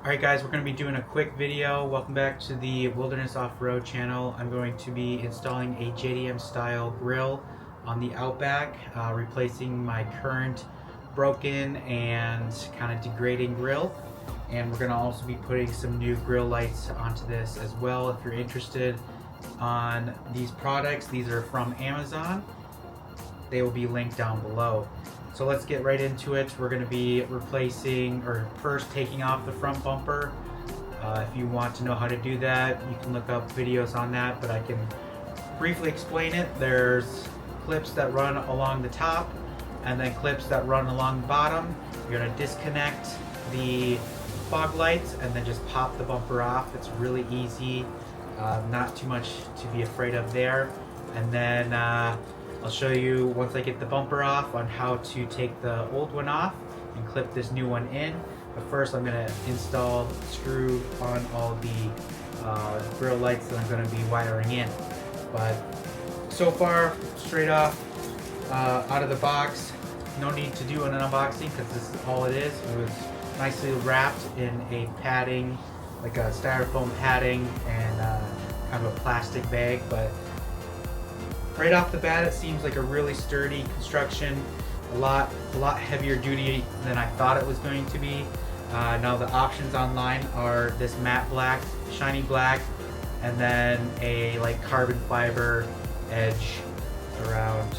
Alright guys, we're going to be doing a quick video. Welcome back to the Wilderness Off-Road channel. I'm going to be installing a JDM style grill on the Outback, replacing my current broken and kind of degrading grill. And we're going to also be putting some new grill lights onto this as well. If you're interested on these products, these are from Amazon. They will be linked down below. So let's get right into it. We're going to be replacing, or first taking off the front bumper. If you want to know how to do that, you can look up videos on that, but I can briefly explain it. There's clips that run along the top and then clips that run along the bottom. You're going to disconnect the fog lights and then just pop the bumper off. It's really easy, not too much to be afraid of there. And then I'll show you once I get the bumper off on how to take the old one off and clip this new one in. But first I'm going to install the screw on all the grill lights that I'm going to be wiring in. But so far, straight off out of the box, no need to do an unboxing because this is all it is. It was nicely wrapped in a padding, like a styrofoam padding and kind of a plastic bag. But right off the bat, it seems like a really sturdy construction, a lot heavier duty than I thought it was going to be. Now the options online are this matte black, shiny black, and then a like carbon fiber edge around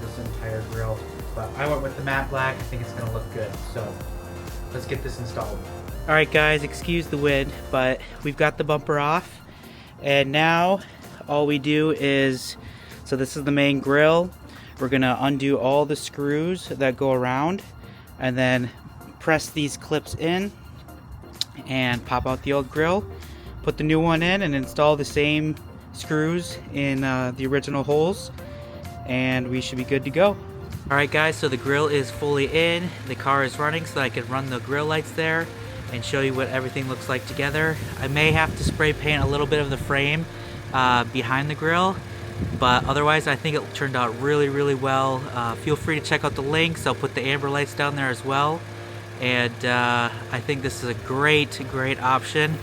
this entire grill. But I went with the matte black. I think it's going to look good. So let's get this installed. All right, guys, excuse the wind, but we've got the bumper off, and now all we do is, so this is the main grill. We're gonna undo all the screws that go around and then press these clips in and pop out the old grill, put the new one in and install the same screws in the original holes, and we should be good to go. Alright guys, so the grill is fully in, the car is running, so I can run the grill lights there and show you what everything looks like together. I may have to spray paint a little bit of the frame behind the grill, but otherwise I think it turned out really well. Feel free to check out the links. I'll put the amber lights down there as well, and I think this is a great option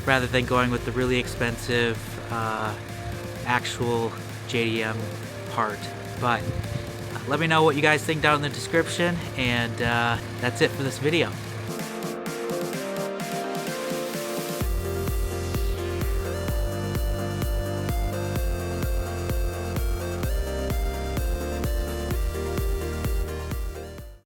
rather than going with the really expensive actual JDM part. But let me know what you guys think down in the description, and that's it for this video.